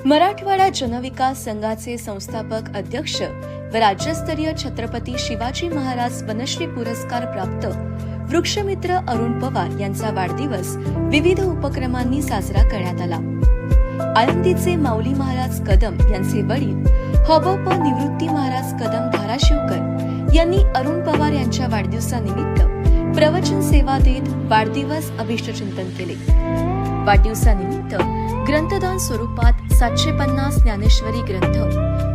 मराठवाडा जनविकास संघाचे संस्थापक अध्यक्ष व राज्यस्तरीय छत्रपती शिवाजी महाराज वनश्री पुरस्कार प्राप्त वृक्षमित्र अरुण पवार यांचा वाढदिवस विविध उपक्रमांनी साजरा करण्यात आला। आळंदीचे माऊली महाराज कदम यांचे वडील हबप निवृत्ती महाराज कदम धाराशिवकर यांनी अरुण पवार यांच्या वाढदिवसानिमित्त प्रवचन सेवा देत वाढदिवस अभिष्टचिंतन केले। वाढदिवसानिमित्त ग्रंथदान स्वरूपात 750 ज्ञानेश्वरी ग्रंथ,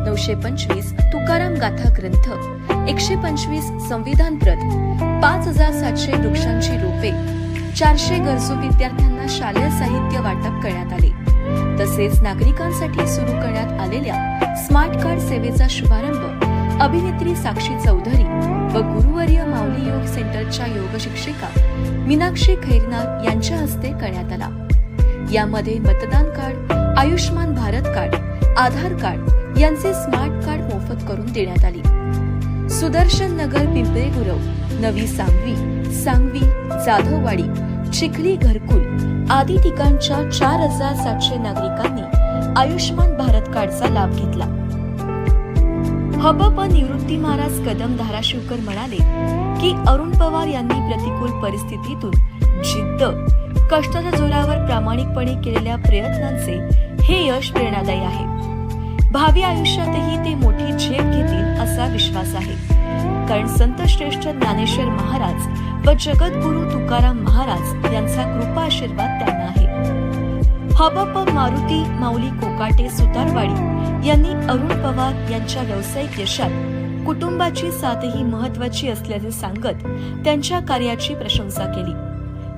925 तुकाराम गाथा ग्रंथ, 125 संविधान प्रत, 5700 वृक्षांची रोपे, 400 गरजू विद्यार्थ्यांना शालेय साहित्य वाटप करण्यात आले। तसेच नागरिकांसाठी सुरू करण्यात आलेल्या स्मार्ट कार्ड सेवेचा शुभारंभ अभिनेत्री साक्षी चौधरी व गुरुवर्य माऊली योग सेंटरच्या योग शिक्षिका मीनाक्षी खैरनार यांच्या हस्ते करण्यात आला। यामध्ये मतदान कार्ड, आयुष्मान भारत कार्ड, आधार कार्ड यांचे स्मार्ट कार्ड मोफत करून देण्यात आले। सुदर्शन नगर, पिंपळे गुरव, नवी सांगवी, सांगवी, जाधववाडी, चिखली, घरकुल आदी ठिकाणच्या 4700 नागरिकांनी आयुष्मान भारत कार्डचा लाभ घेतला। हबप निवृत्ती महाराज कदम धाराशिवकर म्हणाले की अरुण पवार यांनी प्रतिकूल परिस्थितीतून जिद्द, कष्टाच्या जोरावर प्रामाणिकपणे केलेल्या प्रयत्नांचे हे यश प्रेरणादायी आहे। भावी आयुष्यातही ते मोठी झेप घेतील असा विश्वास आहे, कारण संत श्रेष्ठ ज्ञानेश्वर महाराज व जगद्गुरु तुकाराम महाराज यांचा कृपा आशीर्वाद त्यांना आहे। हबप मारुती माऊली कोकाटे सुतारवाडी यांनी अरुण पवार यांच्या व्यावसायिक यशात कुटुंबाची साथही महत्वाची असल्याचे सांगत त्यांच्या कार्याची प्रशंसा केली।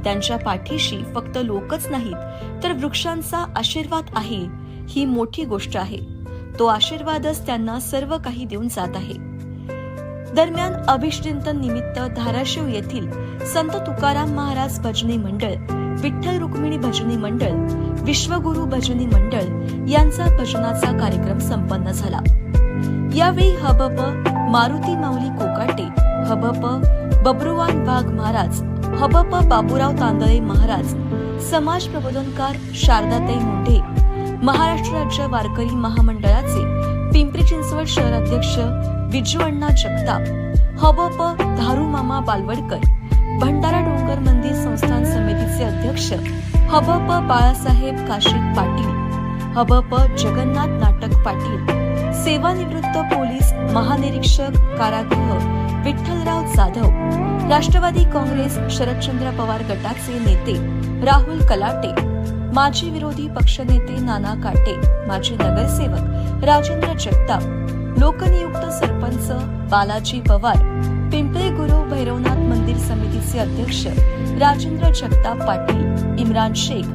त्यांच्या पाठीशी फक्त लोकच नाहीत तर वृक्षांचा आशीर्वाद आहे, ही मोठी गोष्ट आहे। तो आशीर्वादच त्यांना सर्व काही देऊन जात आहे। दरम्यान अभिष्टचिंतन निमित्त धाराशिव येथील संत तुकाराम महाराज भजनी मंडळ, विठ्ठल रुक्मिणी भजनी मंडळ, विश्वगुरु भजनी मंडळ यांचा भजनाचा कार्यक्रम संपन्न झाला। यावेळी हबप मारुती माऊली कोकाटे, हबप बब्रुवान वाघ महाराज, हबप बाबूराव तांदळे महाराज, समाज प्रबोधनकार शारदाताई मुंढे, महाराष्ट्र राज्य वारकरी महामंडळाचे पिंपरी चिंचवड शहर अध्यक्ष विजू अण्णा जगताप, हबप धारू मामा बालवडकर, भंडारा डोंगर मंदिर संस्थान समितीचे अध्यक्ष हबप बाळासाहेब काशीद पाटील, हबप जगन्नाथ नाटक पाटील, सेवानिवृत्त पोलीस महानिरीक्षक कारागृह विठ्ठलराव जाधव, राष्ट्रवादी काँग्रेस शरदचंद्र पवार गटाचे नेते राहुल कलाटे, माजी विरोधी पक्षनेते नाना काटे, माजी नगरसेवक राजेंद्र जगताप, लोकनियुक्त सरपंच बालाजी पवार, पिंपळे गुरु भैरवनाथ मंदिर समितीचे अध्यक्ष राजेंद्र जगताप पाटील, इम्रान शेख,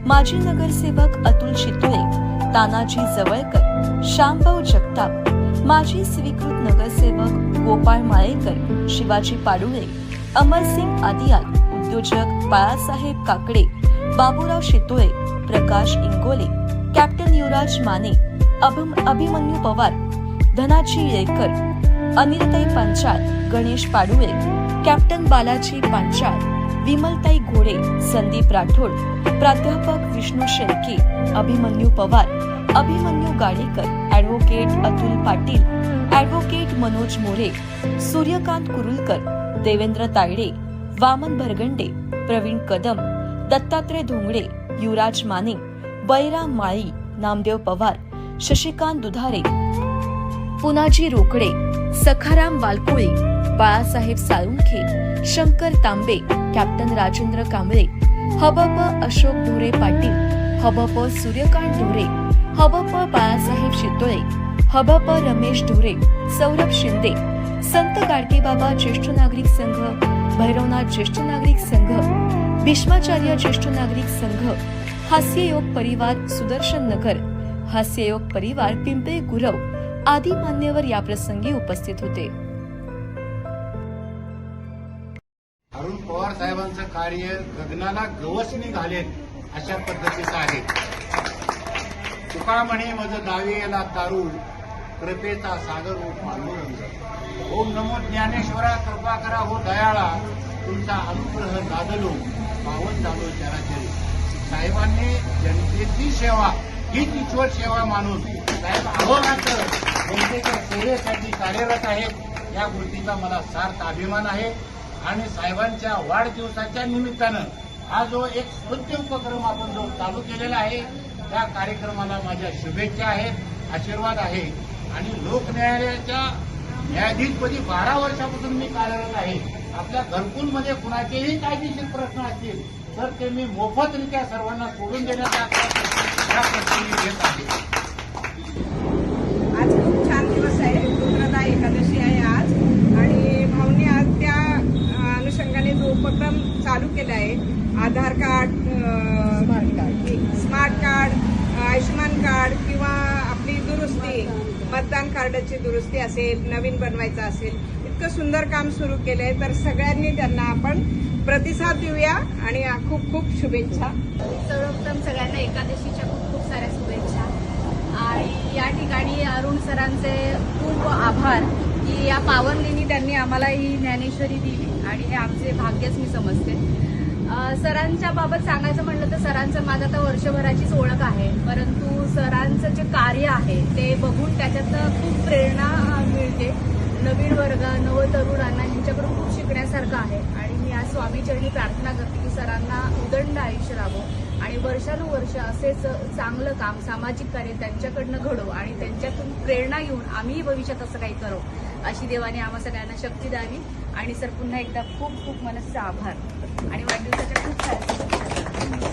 माजी नगरसेवक अतुल चितळे, तानाजी जवळकर, श्यामभाऊ जगताप, माजी स्वीकृत नगरसेवक गोपाळ माळेकर, शिवाजी पाडुळे, अमरसिंग आदियाल, उद्योजक बाळासाहेब काकडे, बाबूराव शितोळे, प्रकाश इंगोले, कॅप्टन युवराज माने, अभिमन्यू पवार, धनाजी येळकर, अनिलताई पांचाळ, गणेश पाडुळे, कॅप्टन बालाजी पांचाळ, विमलताई घोडे, संदीप राठोड, प्राध्यापक विष्णू शेळके, अभिमन्यू पवार, अभिमन्यू गाडेकर, ॲडव्होकेट अतुल पाटील, ॲडव्होकेट मनोज मोरे, सूर्यकांत कुरुलकर, देवेंद्र तायडे, वामन भरगंडे, प्रवीण कदम, दत्तात्रय धोंगडे, युवराज माने, बळीराम माळी, नामदेव पवार, शशिकांत दुधारे, पुनाजी रोकडे, सखाराम वालकोळी, बाळासाहेब साळुंखे, शंकर तांबे, कॅप्टन राजेंद्र कांबळे, हबप अशोक ढोरे पाटील, हबप सूर्यकांत ढोरे, हबप बाळासाहेब शितोळे, हबप रमेश ढोरे, सौरभ शिंदे, संत गाडगेबाबा ज्येष्ठ नागरिक संघ, भैरवनाथ ज्येष्ठ नागरिक संघ, भीष्माचार्य ज्येष्ठ नागरिक संघ, हास्ययोग परिवार सुदर्शन नगर, हास्ययोग परिवार पिंपळे गुरव आदी मान्यवर या प्रसंगी उपस्थित होते। अरुण पवार साहेबांचं कार्य गगनाला गवसणी घालेल अशा पद्धतीचं आहे। तुका म्हणे मज दावे याला तारू, कृपेचा सागर हो पांडुरंग। ओम नमो ज्ञानेश्वरा, कृपा करा हो दयाळा, तुमचा अनुग्रह लादलो पावन झालो चराचरी। साहेबांनी जनतेची सेवा हीच ईश्वर सेवा मानून साहेब अहोरात्र जनतेच्या सेवेसाठी कार्यरत आहेत. या गोष्टीचा मला सार्थ अभिमान आहे. आणि साहेबांच्या वाढदिवसाच्या निमित्तानं हा जो एक स्तुत्य उपक्रम आपण जो चालू केलेला आहे त्या कार्यक्रमाला माझ्या शुभेच्छा आहेत, आशीर्वाद आहे. आणि लोकन्यायालयाच्या न्यायाधीशपदी 12 वर्षापासून मी कार्यरत आहे. आपल्या घरकुलमध्ये कुणाचेही कायदेशीर प्रश्न असतील तर ते मी मोफतरित्या सर्वांना सोडून देण्याचा या प्रसंगी घेत आहे. आज खूप छान दिवस आहे. रुद्रदा एकादशी आहे आज. आणि भाऊनी आज त्या अनुषंगाने जो उपक्रम चालू केला आहे, Aadhaar card, smart card, Ayushman card किंवा आपली दुरुस्ती, मतदान कार्डाची दुरुस्ती असेल, नवीन बनवायचं असेल, इतकं सुंदर काम सुरू केलंय. तर सगळ्यांनी त्यांना आपण प्रतिसाद देऊया आणि खूप खूप शुभेच्छा. सर्वप्रथम सगळ्यांना एकादशीच्या खूप खूप साऱ्या शुभेच्छा. आणि या ठिकाणी अरुण सरांचे खूप आभार की या पावनलिनी त्यांनी आम्हाला ही ज्ञानेश्वरी दिली आणि हे आमचे भाग्यच मी समजते. सरांच्या बाबत सांगायचं म्हटलं तर सरांचं माझं आता वर्षभराचीच ओळख आहे, परंतु सरांचं जे कार्य आहे ते बघून त्याच्यात खूप प्रेरणा मिळते. नवीन वर्ग, नवतरुणांना यांच्याकडून खूप शिकण्यासारखं आहे. आणि मी आज स्वामीचरणी प्रार्थना करते की सरांना उदंड आयुष्य लाभो आणि वर्षानुवर्ष असेच चांगलं काम, सामाजिक कार्य त्यांच्याकडनं घडो आणि त्यांच्यातून प्रेरणा घेऊन आम्हीही भविष्यात असं काही करू अशी देवाने आम्हा सगळ्यांना शक्ती द्यावी. आणि सर पुन्हा एकदा खूप खूप मनस्से आभार आणि वाढदिवसाच्या खूप साऱ्या शुभेच्छा.